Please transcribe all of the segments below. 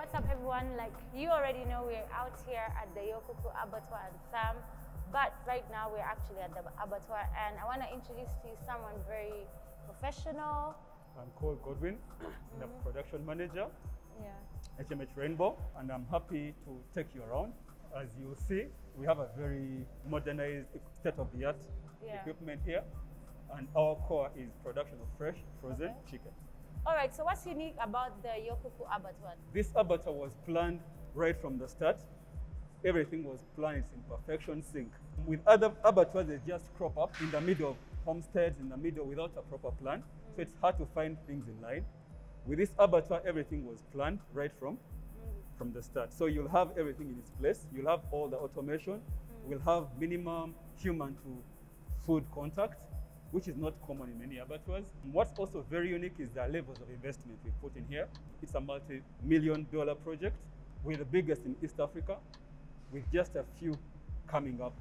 what's up everyone? Like you already know, we're out here at the Yokuku Abattoir and Sam, but right now we're actually at the Abattoir, and I want to introduce to you someone very professional. I'm called Godwin, I'm the production manager, HMH Rainbow, and I'm happy to take you around. As you see, we have a very modernized, state-of-the-art equipment here, and our core is production of fresh, frozen chicken. All right, so what's unique about the Yokuku Abattoir? This abattoir was planned right from the start. Everything was planned in perfection sync. With other abattoirs, they just crop up in the middle of homesteads, in the middle without a proper plan. So it's hard to find things in line. With this abattoir, everything was planned right from the start. So you'll have everything in its place. You'll have all the automation. We'll have minimum human to food contact, which is not common in many abattoirs. And what's also very unique is the levels of investment we put in here. It's a multi-million-dollar project. We're the biggest in East Africa, with just a few coming up.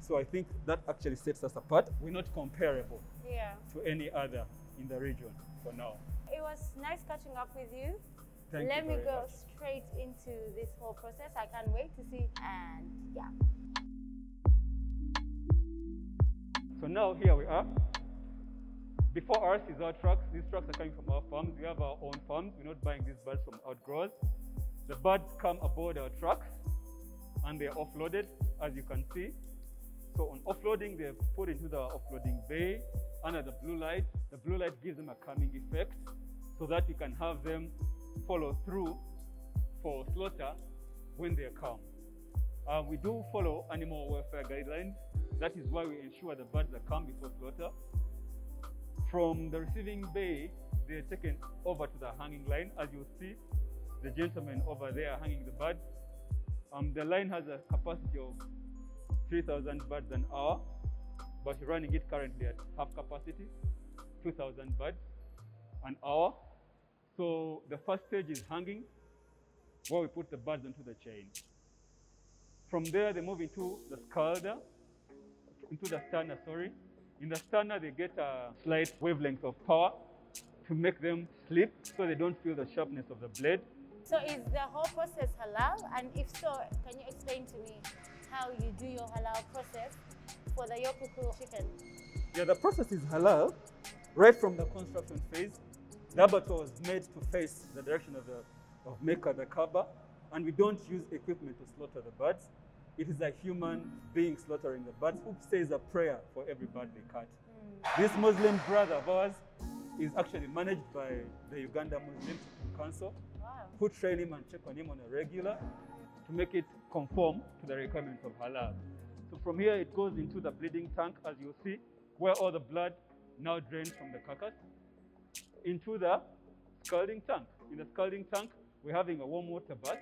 So I think that actually sets us apart. We're not comparable to any other in the region for now. It was nice catching up with you. Let me go straight into this whole process. I can't wait to see, and yeah. So now here we are. Before us is our trucks. These trucks are coming from our farms. We have our own farms. We're not buying these birds from outgrowers. The birds come aboard our trucks and they're offloaded, as you can see. So on offloading, they're put into the offloading bay under the blue light. The blue light gives them a calming effect so that you can have them follow through for slaughter when they're calm. We do follow animal welfare guidelines. That is why we ensure the birds are calm before slaughter. From the receiving bay, they're taken over to the hanging line. As you see, the gentleman over there hanging the birds. The line has a capacity of 3,000 birds an hour, but we're running it currently at half capacity, 2,000 birds an hour. So the first stage is hanging, where we put the birds onto the chain. From there, they move into the scalder, into the sterner, sorry. In the sterner, they get a slight wavelength of power to make them sleep so they don't feel the sharpness of the blade. So is the whole process halal? And if so, can you explain to me how you do your halal process for the Yokuku chicken? Yeah, the process is halal right from the construction phase. The abattoir was made to face the direction of Mecca, the Kaaba, and we don't use equipment to slaughter the birds. It is a human being slaughtering the birds who says a prayer for every bird they catch. This Muslim brother of ours is actually managed by the Uganda Muslim Council, who train him and check on him on a regular to make it conform to the requirements of halal. So from here it goes into the bleeding tank, as you see, where all the blood now drains from the carcass into the scalding tank. In the scalding tank, we're having a warm water bath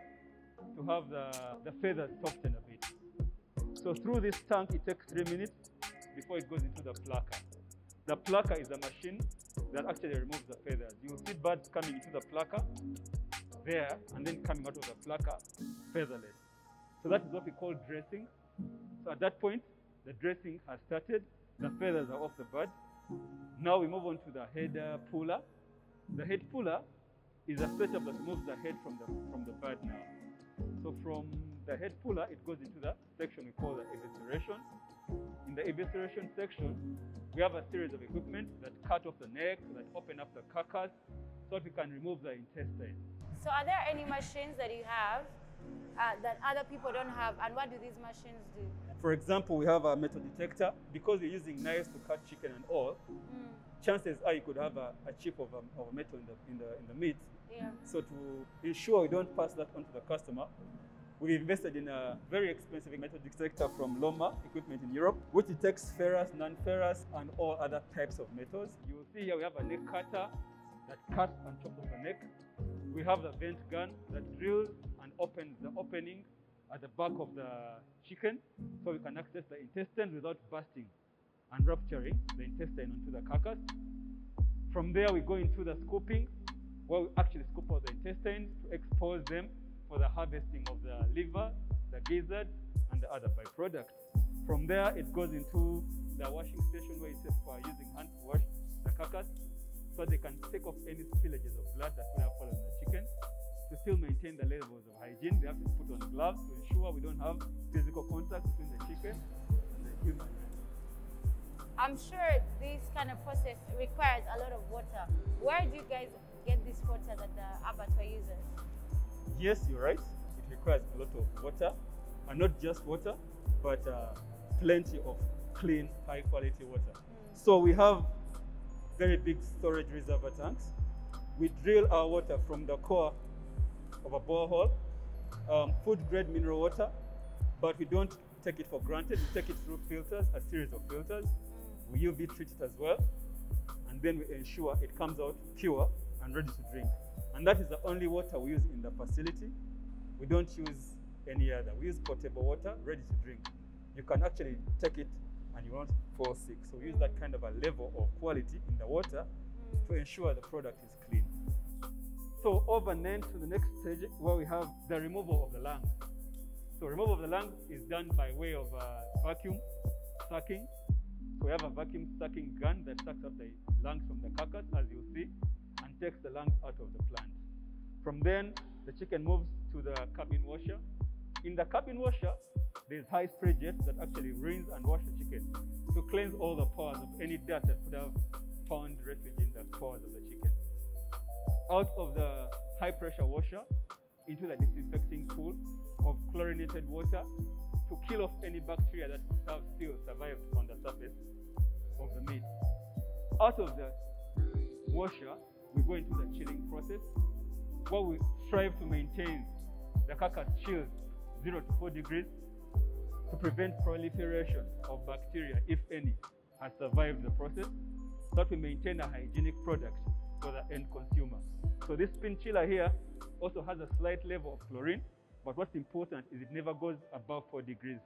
to have the feathers soften a bit. So through this tank, it takes 3 minutes before it goes into the plucker. The plucker is a machine that actually removes the feathers. You'll see birds coming into the plucker there and then coming out of the plucker featherless. So that is what we call dressing. So at that point, the dressing has started. The feathers are off the bird. Now we move on to the head puller. The head puller is a setup that removes the head from the bird now. So from the head puller, it goes into the section we call the evisceration. In the evisceration section, we have a series of equipment that cut off the neck, that open up the carcass, so that we can remove the intestine. So are there any machines that you have that other people don't have, and what do these machines do? For example, we have a metal detector. Because we're using knives to cut chicken and all, chances are you could have a chip of a metal in the meat. So to ensure we don't pass that on to the customer, we've invested in a very expensive metal detector from Loma equipment in Europe, which detects ferrous, non-ferrous, and all other types of metals. You will see here we have a neck cutter that cuts and chops off the neck. We have the vent gun that drills and opens the opening at the back of the chicken, so we can access the intestine without bursting and rupturing the intestine onto the carcass. From there, we go into the scooping, where we actually scoop out the intestines to expose them for the harvesting of the liver, the gizzard, and the other byproducts. From there, it goes into the washing station, where it's safe for using hand to wash the carcass, so they can take off any spillages of blood that would have fallen on the chicken, to to still maintain the levels of hygiene, they have to put on gloves to ensure we don't have physical contact between the chicken and the human. I'm sure this kind of process requires a lot of water. Where do you guys get this water that the abattoir uses? Yes, you're right. It requires a lot of water, and not just water, but plenty of clean, high-quality water. So we have very big storage reservoir tanks. We drill our water from the core of a borehole, food-grade mineral water, but we don't take it for granted. We take it through filters, a series of filters. We UV treat it as well, and then we ensure it comes out pure and ready to drink. And that is the only water we use in the facility. We don't use any other. We use potable water, ready to drink. You can actually take it and you won't fall sick. So we use that kind of a level of quality in the water to ensure the product is clean. So over then to the next stage where we have the removal of the lungs. So removal of the lungs is done by way of vacuum sucking. So we have a vacuum sucking gun that sucks up the lungs from the carcass, as you see, and takes the lungs out of the plant. From then, the chicken moves to the cabin washer. In the cabin washer, there's high spray jet that actually rinse and wash the chicken to cleanse all the pores of any dirt that could have found refuge in the pores of the chicken. Out of the high pressure washer into the disinfecting pool of chlorinated water to kill off any bacteria that have still survived on the surface of the meat. Out of the washer, we go into the chilling process, where we strive to maintain the carcass chilled 0 to 4 degrees to prevent proliferation of bacteria, if any, has survived the process, so that we maintain a hygienic product for the end consumer. So this spin chiller here also has a slight level of chlorine, but what's important is it never goes above 4 degrees.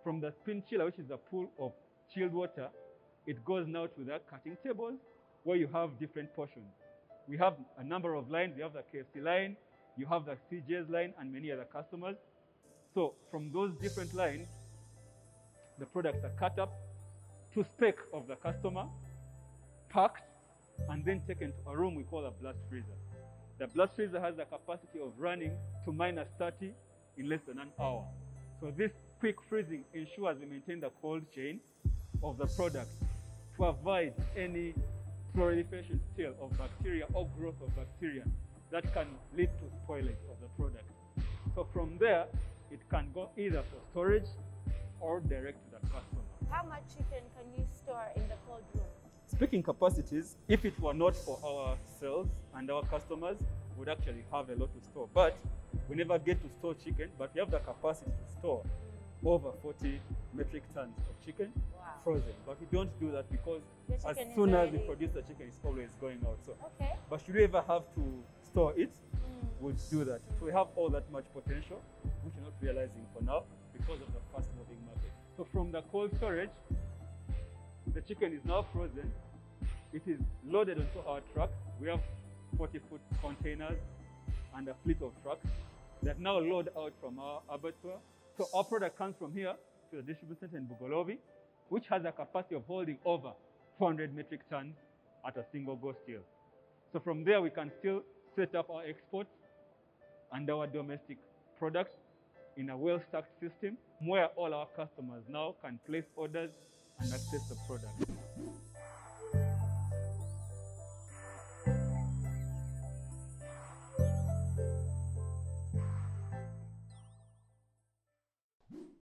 From the spin chiller, which is a pool of chilled water, it goes now to the cutting tables where you have different portions. We have a number of lines. You have the KFC line, you have the CJ's line, and many other customers. So from those different lines, the products are cut up to spec of the customer, packed, and then taken to a room we call a blast freezer. The blast freezer has the capacity of running to -30 in less than an hour. So this quick freezing ensures we maintain the cold chain of the product to avoid any proliferation still of bacteria or growth of bacteria that can lead to spoilage of the product. So from there, it can go either for storage or direct to the customer. How much chicken can you store in the cold room? Speaking capacities, if it were not for our sales and our customers, we would actually have a lot to store. But we never get to store chicken, but we have the capacity to store over 40 metric tons of chicken frozen. But we don't do that because as soon as we produce the chicken, it's always going out. So, but should we ever have to store it, we'll do that. So we have all that much potential, which we're not realizing for now because of the fast-moving market. So from the cold storage, the chicken is now frozen. It is loaded onto our trucks. We have 40-foot containers and a fleet of trucks that now load out from our abattoir. So our product comes from here to the distribution center in Bugolobi, which has a capacity of holding over 400 metric tons at a single go still. So from there, we can still set up our exports and our domestic products in a well-stacked system where all our customers now can place orders and access the product.